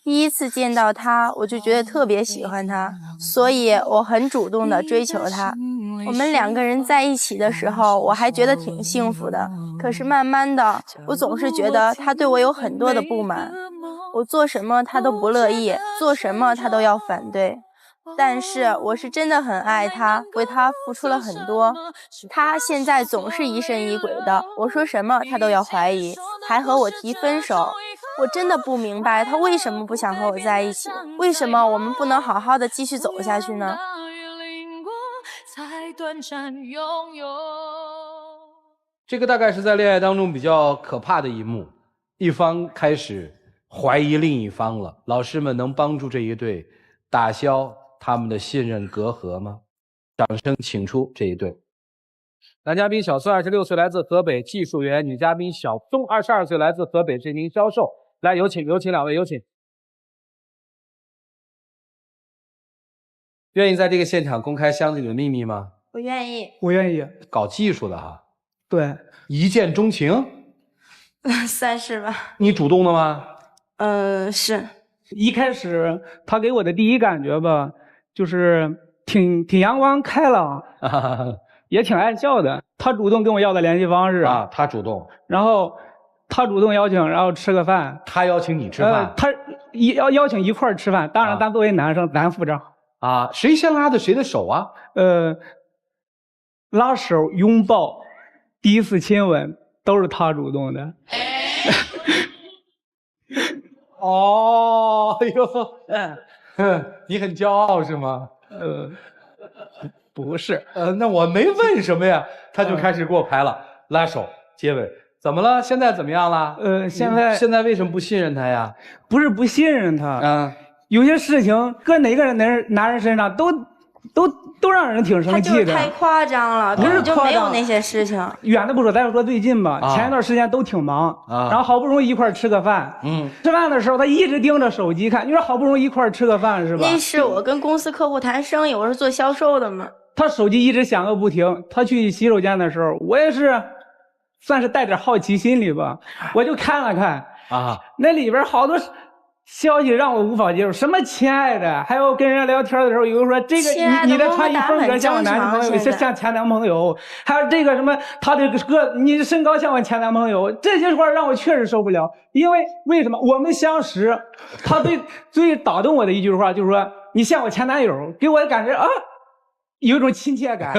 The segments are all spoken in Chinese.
第一次见到他，我就觉得特别喜欢他，所以我很主动的追求他。我们两个人在一起的时候，我还觉得挺幸福的。可是慢慢的，我总是觉得他对我有很多的不满，我做什么他都不乐意，做什么他都要反对。但是我是真的很爱他，为他付出了很多。他现在总是疑神疑鬼的，我说什么他都要怀疑，还和我提分手。我真的不明白他为什么不想和我在一起，为什么我们不能好好的继续走下去呢？这个大概是在恋爱当中比较可怕的一幕，一方开始怀疑另一方了。老师们能帮助这一对打消他们的信任隔阂吗？掌声请出这一对。男嘉宾小孙26岁，来自河北技术员；女嘉宾小松22岁，来自河北这名销售。来，有请两位，有请。愿意在这个现场公开箱子里的秘密吗？我愿意。我愿意。搞技术的哈。对。一见钟情？算是吧。你主动的吗？是。一开始他给我的第一感觉吧，就是挺阳光开朗，也挺爱笑的。他主动跟我要的联系方式啊，他主动，然后他主动邀请，然后吃个饭。他邀请你吃饭？他邀请一块儿吃饭，当然咱作为男生，咱付账。啊，谁先拉的谁的手啊？拉手、拥抱、第一次亲吻都是他主动的。哦，哎呦，你很骄傲是吗？不是。那我没问什么呀，他就开始给我排了，拉手、接吻，怎么了？现在怎么样了？现在为什么不信任他呀？不是不信任他，有些事情搁哪个男人身上都让人挺生气的。他就是太夸张了，不是就没有那些事情。远的不说，咱就说最近吧，前一段时间都挺忙，然后好不容易一块吃个饭，吃饭的时候他一直盯着手机看。你说好不容易一块吃个饭是吧？那是我跟公司客户谈生意，我是做销售的嘛。他手机一直响个不停。他去洗手间的时候，我也是算是带点好奇心理吧，我就看了看那里边好多消息让我无法接受，什么亲爱的，还有跟人家聊天的时候，有人说这个你的穿衣风格像我男朋友，像前男朋友，还有这个什么他的你身高像我前男朋友，这些话让我确实受不了。因为什么？我们相识，他最打动我的一句话就是说你像我前男友，给我的感觉有一种亲切感。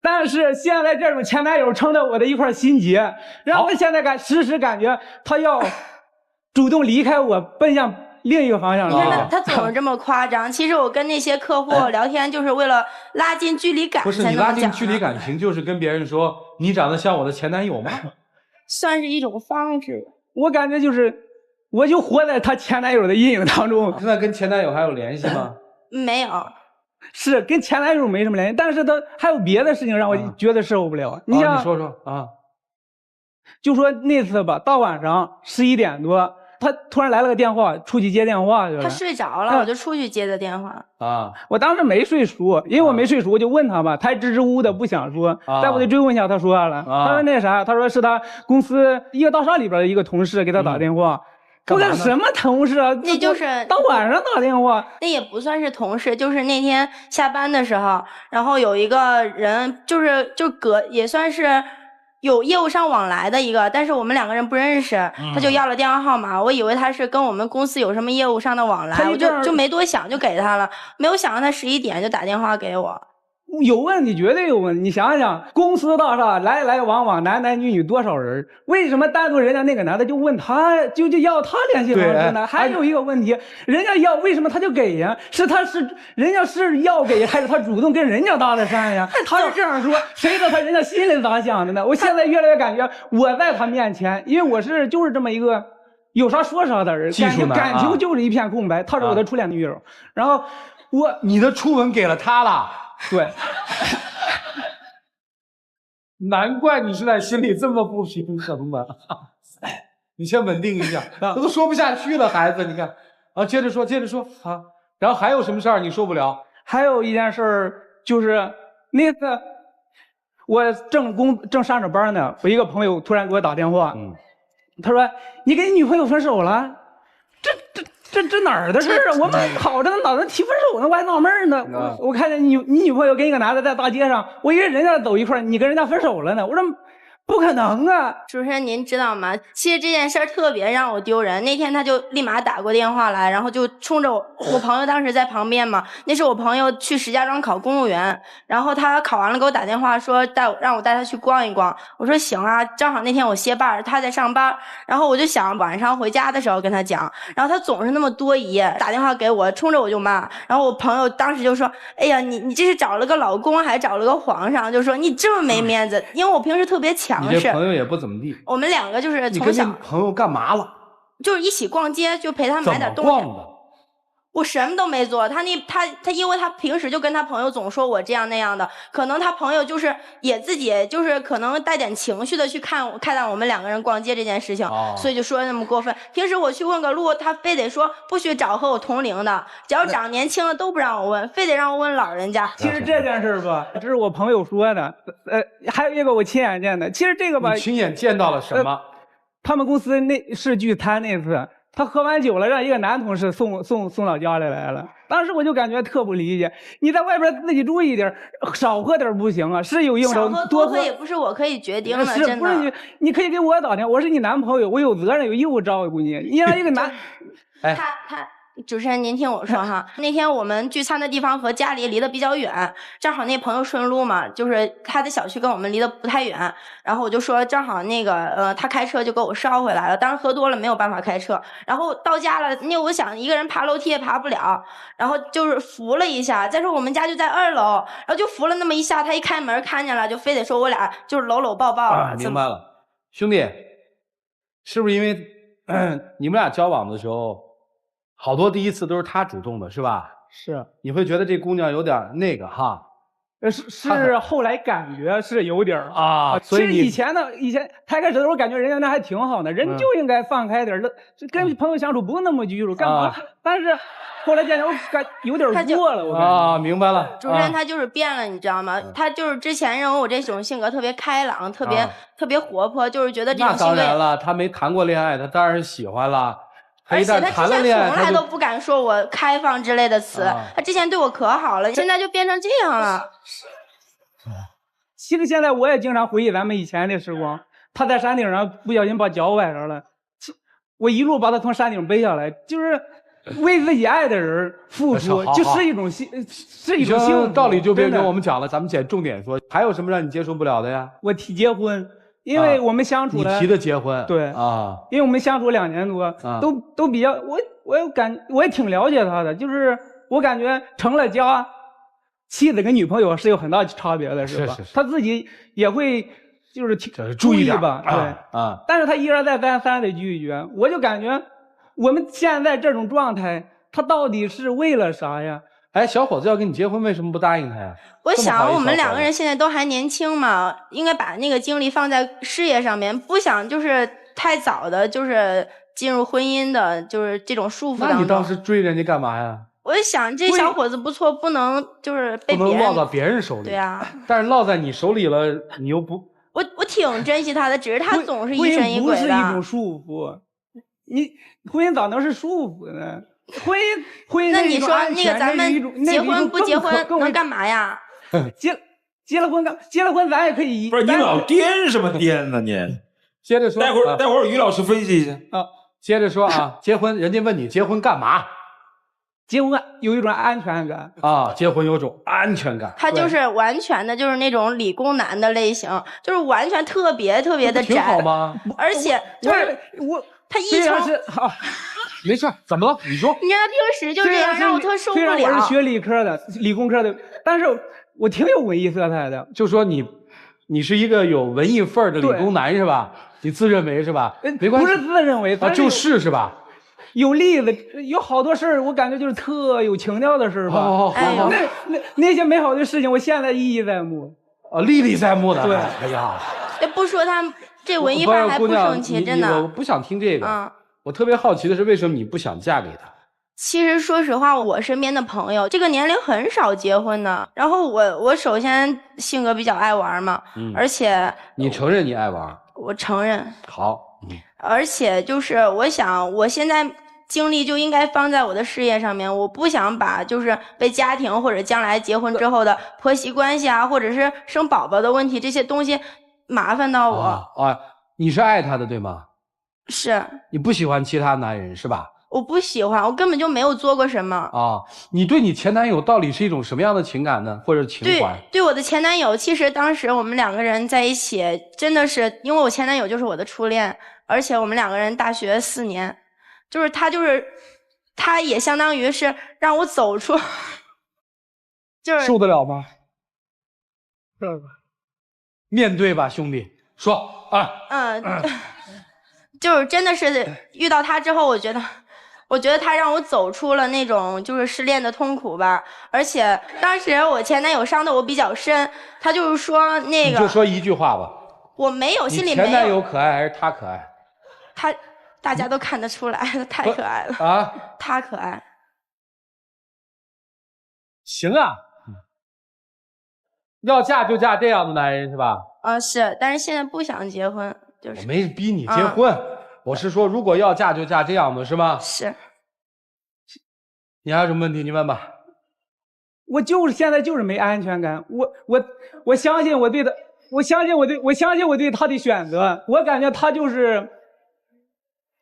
但是现在这种前男友成了我的一块心结，让我现在时时感觉他要主动离开我，奔向另一个方向。你看他总是这么夸张。其实我跟那些客户聊天，就是为了拉近距离感。不是你拉近距离感情，就是跟别人说你长得像我的前男友吗？算是一种方式。我感觉就是我就活在他前男友的阴影当中。现在跟前男友还有联系吗？没有。是跟前男友没什么联系，但是他还有别的事情让我觉得受不了。你说说啊，就说那次吧，到晚上11点多。他突然来了个电话，出去接电话去了。他睡着了，我就出去接的电话。我当时没睡熟，因为我没睡熟，我就问他吧，他还支支吾吾的不想说。在我得追问一下，他说了，他说那啥，他说是他公司一个大厦里边的一个同事给他打电话。我干什么同事啊？那就是到晚上打电话。那也不算是同事，就是那天下班的时候，然后有一个人也算是有业务上往来的一个，但是我们两个人不认识，他就要了电话号码，我以为他是跟我们公司有什么业务上的往来，我就没多想就给他了，没有想到他11点就打电话给我。有问题，绝对有问题。你想想，公司大厦来来往往，男男女女多少人，为什么单独人家那个男的就问他，就要他联系方式呢？还有一个问题，人家要为什么他就给呀？人家是要给，还是他主动跟人家搭的讪呀？他要这样说，谁知道人家心里咋想的呢？我现在越来越感觉我在他面前，因为我就是这么一个有啥说啥的人，感情就是一片空白。他是我的初恋女友，然后你的初吻给了他了。对，难怪你现在心里这么不平衡吧？你先稳定一下，他都说不下去了，孩子，你看接着说啊。然后还有什么事儿你受不了？还有一件事儿就是那次我正上着班呢，我一个朋友突然给我打电话，他说你跟你女朋友分手了，这哪儿的事儿啊？我们好着呢，哪能提分手呢？我还纳闷呢。我看见你女朋友跟一个男的在大街上，我以为人家走一块儿，你跟人家分手了呢。我说不可能啊！主持人您知道吗？其实这件事儿特别让我丢人。那天他就立马打过电话来，然后就冲着我朋友当时在旁边嘛，那是我朋友去石家庄考公务员，然后他考完了给我打电话说让我带他去逛一逛。我说行啊，正好那天我歇班，他在上班，然后我就想晚上回家的时候跟他讲，然后他总是那么多疑，打电话给我，冲着我就骂。然后我朋友当时就说：“哎呀，你这是找了个老公还是找了个皇上？”就说你这么没面子，因为我平时特别强。你这朋友也不怎么地。我们两个就是从小。你跟你朋友干嘛了？就是一起逛街，就陪他买点东西。怎么逛的？我什么都没做，他因为他平时就跟他朋友总说我这样那样的，可能他朋友就是也自己就是可能带点情绪的去看待我们两个人逛街这件事情，所以就说那么过分。平时我去问个路，他非得说不许找和我同龄的，只要长年轻的都不让我问，非得让我问老人家。其实这件事吧，这是我朋友说的，还有一个我亲眼见的。其实这个吧，你亲眼见到了什么？他们公司是聚餐那次。他喝完酒了，让一个男同事送到家里来了。当时我就感觉特不理解，你在外边自己注意点，少喝点不行啊？是有应酬，多喝也不是我可以决定的，真的。不是你可以给我打电话，我是你男朋友，我有责任有义务照顾你。你让一个男，他。主持人，您听我说哈，那天我们聚餐的地方和家里离得比较远，正好那朋友顺路嘛，就是他的小区跟我们离得不太远，然后我就说正好那个他开车就给我捎回来了，当时喝多了没有办法开车，然后到家了，那我想一个人爬楼梯也爬不了，然后就是扶了一下，再说我们家就在2楼，然后就扶了那么一下，他一开门看见了，就非得说我俩就是搂搂抱抱明白了，兄弟，是不是因为你们俩交往的时候？好多第一次都是他主动的，是吧？是，你会觉得这姑娘有点那个哈？是后来感觉是有点啊。所以以前开始的时候感觉人家那还挺好的，人就应该放开点，跟朋友相处不用那么拘束，干嘛？但是后来见我感有点过了，我啊，明白了。主持人他就是变了，你知道吗？他就是之前认为我这种性格特别开朗，特别活泼，就是觉得这种性格。那当然了，他没谈过恋爱，他当然喜欢了。而且他之前从来都不敢说我开放之类的词，他之前对我可好了，现在就变成这样了。其实现在我也经常回忆咱们以前的时光，他在山顶上不小心把脚崴着了，我一路把他从山顶背下来，就是为自己爱的人付出，就是一种幸福。道理就别跟我们讲了，咱们捡重点说，还有什么让你接受不了的呀？我提结婚。因为我们相处你提的结婚，对啊，因为我们相处2年多，都比较，我也挺了解他的，就是我感觉成了家，妻子跟女朋友是有很大差别的，是吧？他自己也会就是注意吧，对啊，但是他一而再三的拒绝，我就感觉我们现在这种状态，他到底是为了啥呀？哎，小伙子要跟你结婚，为什么不答应他呀？我想我们2个人现在都还年轻嘛，应该把那个精力放在事业上面，不想就是太早的，就是进入婚姻的，就是这种束缚当中。那你当时追人家干嘛呀？我就想这小伙子不错，不能就是被别人落到别人手里。对啊，但是落在你手里了，你又不……我挺珍惜他的，只是他总是疑神疑鬼的。不是一种束缚，你婚姻咋能是束缚呢？婚姻那你说那个咱们结婚不结婚能干嘛呀？结了婚咱也可以。不是你老颠什么颠呢？你接着说，待会儿于老师分析一下啊。接着说啊，结婚，人家问你结婚干嘛？结婚有一种安全感啊，结婚有种安全感。他就是完全的，就是那种理工男的类型，就是完全特别的窄。挺好吗？而且就是他一成好。没事，怎么了？你说。你看他平时就这样，让我特受不了。虽然我是学理科的，理工科的，但是我挺有文艺色彩的。就说你是一个有文艺范儿的理工男是吧？你自认为是吧？没关系，不是自认为，就是吧？有例子，有好多事儿，我感觉就是特有情调的事儿吧。好，那些美好的事情，我现在历历在目。历历在目的。对，哎呀，不说他这文艺范儿还不生气，真的。我不想听这个。我特别好奇的是，为什么你不想嫁给他？其实说实话，我身边的朋友这个年龄很少结婚的。然后我首先性格比较爱玩嘛，而且你承认你爱玩？我承认。好，而且就是我想，我现在精力就应该放在我的事业上面，我不想把就是被家庭或者将来结婚之后的婆媳关系啊，或者是生宝宝的问题这些东西麻烦到我。你是爱他的对吗？是。你不喜欢其他男人是吧？我不喜欢，我根本就没有做过什么。你对你前男友到底是一种什么样的情感呢？或者情怀？对我的前男友，其实当时我们两个人在一起，真的是因为我前男友就是我的初恋，而且我们两个人大学4年，他也相当于是让我走出，就是受得了吗？面对吧，兄弟，说啊。就是真的是遇到他之后，我觉得他让我走出了那种就是失恋的痛苦吧。而且当时我前男友伤得我比较深，他就是说那个，你就说一句话吧。我没有，心里没有。你前男友可爱还是他可爱？大家都看得出来，他太可爱了啊！他可爱。行啊，要嫁就嫁这样的男人是吧？是，但是现在不想结婚。就是我没逼你结婚，我是说如果要嫁就嫁这样的是吗？是。你还有什么问题你问吧。我现在就是没安全感，我相信我对他，我相信我对他的选择，我感觉他就是，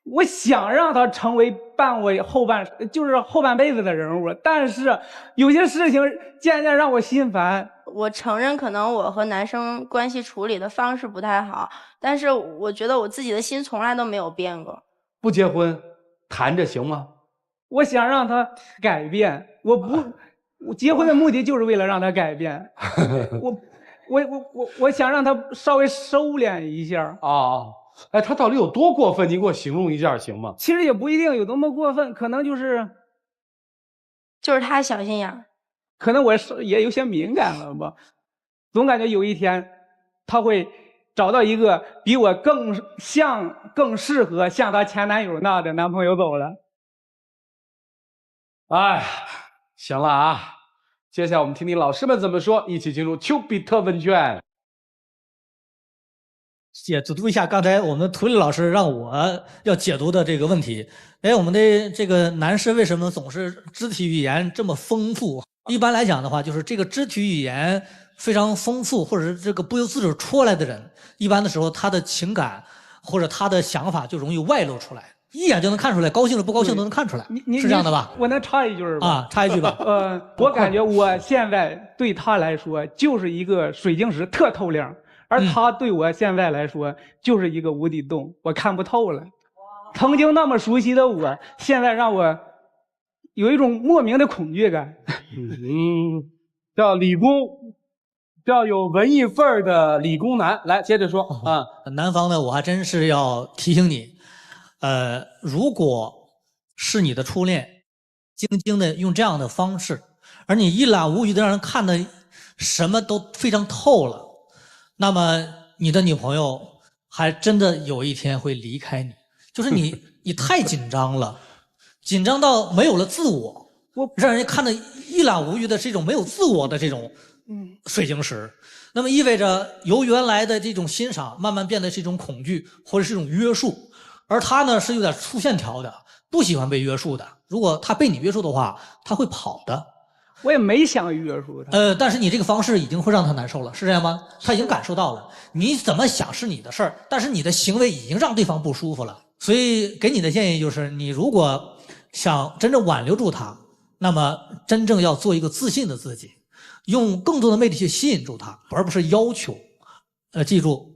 我想让他成为伴我后半辈子的人物，但是有些事情渐渐让我心烦。我承认可能我和男生关系处理的方式不太好，但是我觉得我自己的心从来都没有变过。不结婚谈着行吗？我想让他改变，我结婚的目的就是为了让他改变。我想让他稍微收敛一下。他到底有多过分？你给我形容一下行吗？其实也不一定有多么过分，可能就是他小心眼。可能我也有些敏感了吧，总感觉有一天他会找到一个比我更适合像他前男友那样的男朋友走了。行了啊，接下来我们听听老师们怎么说，一起进入丘比特问卷。解读一下刚才我们涂丽老师让我要解读的这个问题。我们的这个男士为什么总是肢体语言这么丰富？一般来讲的话，就是这个肢体语言非常丰富，或者是这个不由自主出来的人，一般的时候他的情感或者他的想法就容易外露出来，一眼就能看出来，高兴了不高兴都能看出来，是这样的吧？我能插一句吧？插一句吧。我感觉我现在对他来说就是一个水晶石，特透亮。而他对我现在来说就是一个无底洞，我看不透了。曾经那么熟悉的我，现在让我有一种莫名的恐惧感。叫理工，叫有文艺范儿的理工男。来，接着说啊。南方呢，我还真是要提醒你，如果是你的初恋，静静的用这样的方式，而你一览无余的让人看的什么都非常透了。那么你的女朋友还真的有一天会离开你，就是你太紧张了，紧张到没有了自我，让人家看的一览无余的是一种没有自我的这种水晶石。那么意味着由原来的这种欣赏慢慢变得是一种恐惧或者是一种约束，而他呢是有点粗线条的，不喜欢被约束的。如果他被你约束的话，他会跑的。我也没想约束他。但是你这个方式已经会让他难受了，是这样吗？他已经感受到了，你怎么想是你的事儿，但是你的行为已经让对方不舒服了。所以给你的建议就是，你如果想真正挽留住他，那么真正要做一个自信的自己，用更多的魅力去吸引住他，而不是要求。记住，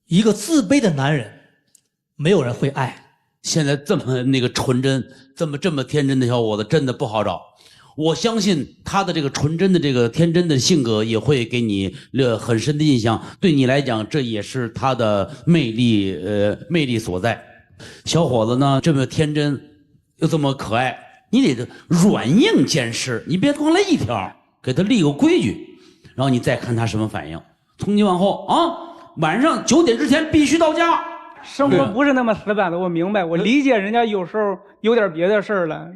一个自卑的男人，没有人会爱。现在这么那个纯真，这么天真的小伙子，真的不好找。我相信他的这个纯真的这个天真的性格也会给你很深的印象，对你来讲这也是他的魅力所在。小伙子呢这么天真又这么可爱，你得软硬兼施，你别光来一条，给他立个规矩，然后你再看他什么反应。从今往后啊，晚上9点之前必须到家。生活不是那么死板的，我明白，我理解人家有时候有点别的事儿了。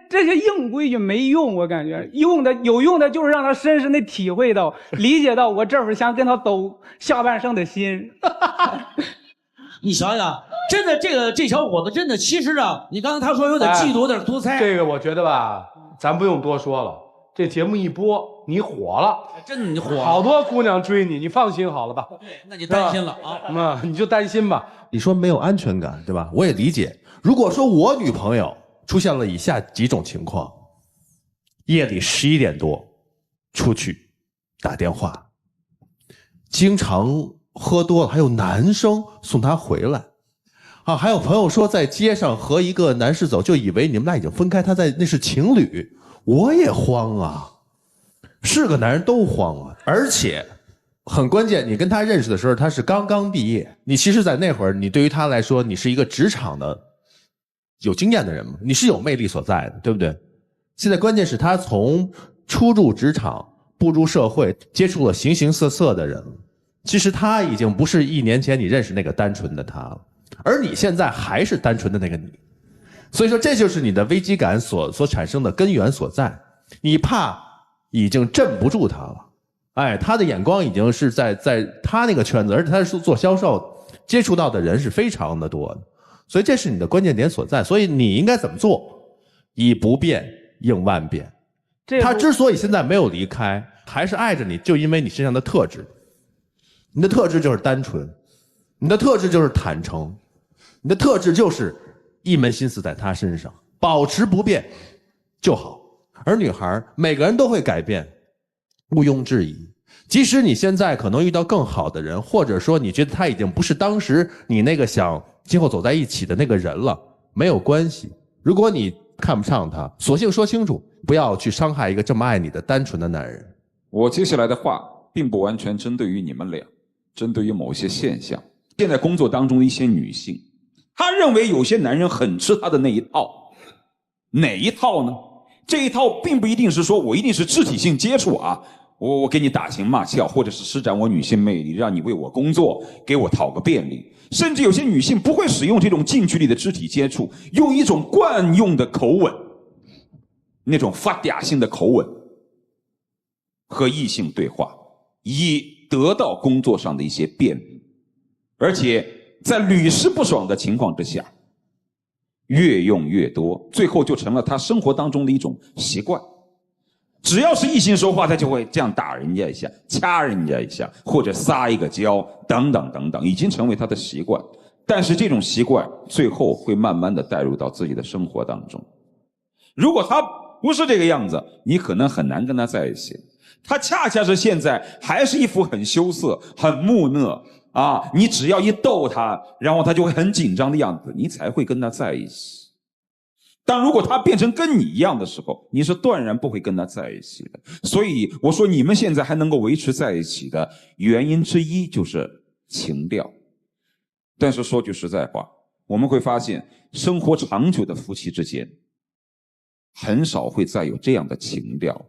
这些硬规矩没用，我感觉有用的就是让他深深的体会到、理解到我这会儿想跟他走下半生的心。你想想，真的这小伙子真的，其实啊，你刚才他说有点嫉妒，有点多猜。这个我觉得吧，咱不用多说了。这节目一播，你火了，真的你火了，好多姑娘追你，你放心好了吧？对，那你担心了啊？你就担心吧。你说没有安全感，对吧？我也理解。如果说我女朋友出现了以下几种情况：夜里11点多出去打电话，经常喝多了，还有男生送她回来。啊，还有朋友说在街上和一个男士走，就以为你们俩已经分开，那是情侣。我也慌啊，是个男人都慌啊。而且很关键，你跟他认识的时候他是刚刚毕业，你其实在那会儿，你对于他来说，你是一个职场的有经验的人嘛，你是有魅力所在的，对不对？现在关键是他从初入职场步入社会，接触了形形色色的人，其实他已经不是1年前你认识那个单纯的他了，而你现在还是单纯的那个你。所以说这就是你的危机感所产生的根源所在，你怕已经镇不住他了。哎，他的眼光已经是在他那个圈子，而且他是做销售，接触到的人是非常的多的，所以这是你的关键点所在。所以你应该怎么做？以不变应万变。他之所以现在没有离开，还是爱着你，就因为你身上的特质。你的特质就是单纯，你的特质就是坦诚，你的特质就是一门心思在他身上，保持不变就好。而女孩每个人都会改变，毋庸置疑。即使你现在可能遇到更好的人，或者说你觉得他已经不是当时你那个想今后走在一起的那个人了，没有关系。如果你看不上他，索性说清楚，不要去伤害一个这么爱你的单纯的男人。我接下来的话并不完全针对于你们俩，针对于某些现象。现在工作当中的一些女性，她认为有些男人很吃她的那一套。哪一套呢？这一套并不一定是说我一定是肢体性接触啊，我给你打情骂俏，或者是施展我女性魅力，让你为我工作，给我讨个便利。甚至有些女性不会使用这种近距离的肢体接触，用一种惯用的口吻，那种发嗲性的口吻和异性对话，以得到工作上的一些便利。而且在屡试不爽的情况之下，越用越多，最后就成了他生活当中的一种习惯。只要是异性说话，他就会这样打人家一下，掐人家一下，或者撒一个娇，等等等等，已经成为他的习惯。但是这种习惯最后会慢慢的带入到自己的生活当中。如果他不是这个样子，你可能很难跟他在一起。他恰恰是现在还是一副很羞涩、很木讷啊，你只要一逗他，然后他就会很紧张的样子，你才会跟他在一起。但如果他变成跟你一样的时候，你是断然不会跟他在一起的。所以我说你们现在还能够维持在一起的原因之一就是情调。但是说句实在话，我们会发现生活长久的夫妻之间很少会再有这样的情调，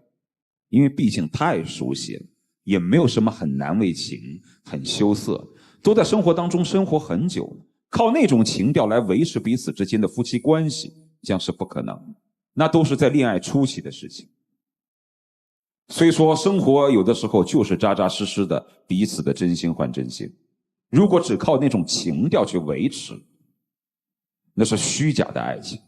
因为毕竟太熟悉了，也没有什么很难为情、很羞涩，都在生活当中生活很久了，靠那种情调来维持彼此之间的夫妻关系将是不可能的，那都是在恋爱初期的事情。所以说生活有的时候就是扎扎实实的彼此的真心换真心，如果只靠那种情调去维持，那是虚假的爱情。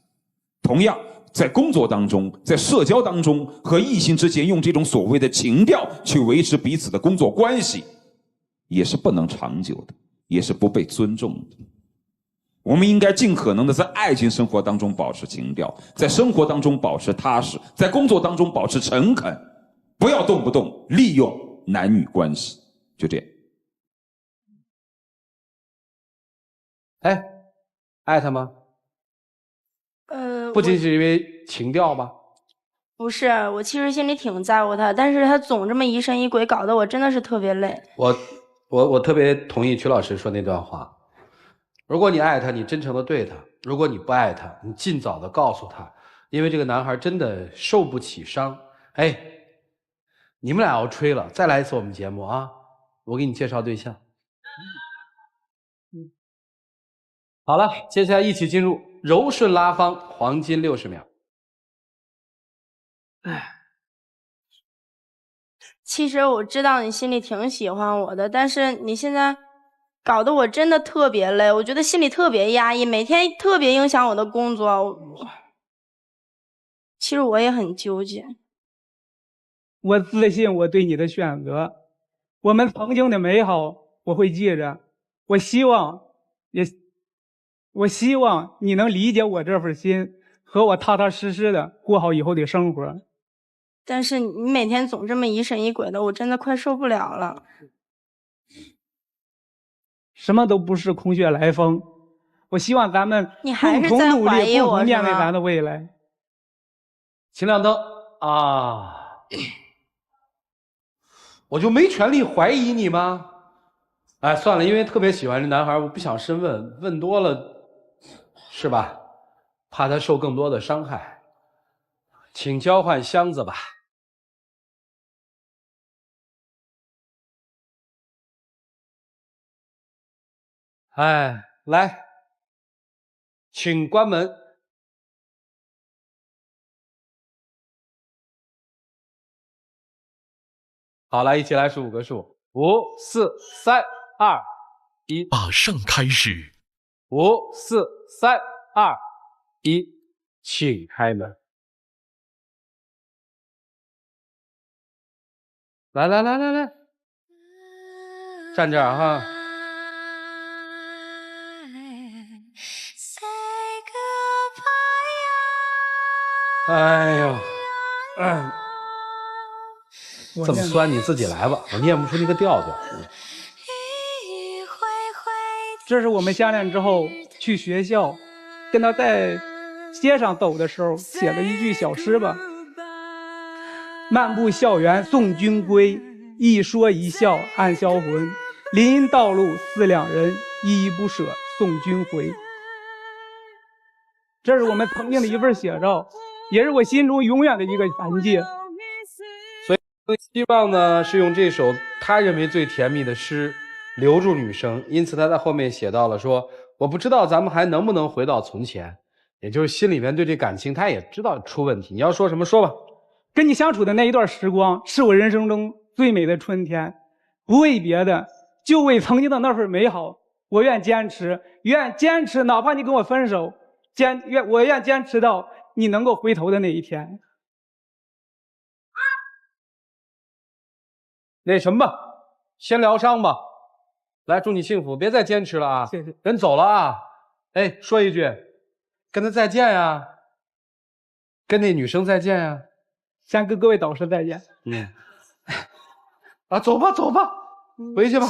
同样在工作当中，在社交当中，和异性之间用这种所谓的情调去维持彼此的工作关系，也是不能长久的，也是不被尊重的。我们应该尽可能的在爱情生活当中保持情调，在生活当中保持踏实，在工作当中保持诚恳，不要动不动利用男女关系。就这样。哎，爱他吗？不仅是因为情调吧？不是，我其实心里挺在乎他，但是他总这么疑神疑鬼，搞得我真的是特别累。我特别同意曲老师说那段话。如果你爱他，你真诚的对他；如果你不爱他，你尽早的告诉他，因为这个男孩真的受不起伤。哎，你们俩要吹了，再来一次我们节目啊！我给你介绍对象。好了，接下来一起进入柔顺拉芳黄金60秒。其实我知道你心里挺喜欢我的，但是你现在搞得我真的特别累，我觉得心里特别压抑，每天特别影响我的工作。其实我也很纠结。我自信我对你的选择，我们曾经的美好我会记着。我希望你能理解我这份心，和我踏踏实实的过好以后的生活。但是你每天总这么疑神疑鬼的，我真的快受不了了。什么都不是空穴来风，我希望咱们共同努力，共同面对咱的未来。请亮灯啊！我就没权利怀疑你吗？哎，算了，因为特别喜欢这男孩，我不想深问，问多了是吧？怕他受更多的伤害。请交换箱子吧。哎，来，请关门。好，来，一起来数5个数：5、4、3、2、1。马上开始。5、4、3、2、1，请开门。来，站这儿哈。哎呦，这么酸你自己来吧，我念不出那个调调。这是我们相恋之后去学校，跟他在街上走的时候写了一句小诗吧：漫步校园送君归，一说一笑暗销魂。林荫道路思两人，依依不舍送君回。这是我们曾经的一份写照，也是我心中永远的一个痕迹。所以希望呢是用这首他认为最甜蜜的诗留住女生，因此他在后面写到了说，我不知道咱们还能不能回到从前，也就是心里面对这感情他也知道出问题。你要说什么说吧。跟你相处的那一段时光是我人生中最美的春天，不为别的，就为曾经的那份美好，我愿坚持，哪怕你跟我分手，我愿坚持到你能够回头的那一天。那什么吧，先疗伤吧。来，祝你幸福，别再坚持了啊！谢谢。人走了啊，哎，说一句，跟他再见呀，跟那女生再见呀，先跟各位导师再见。啊，走吧，回去吧。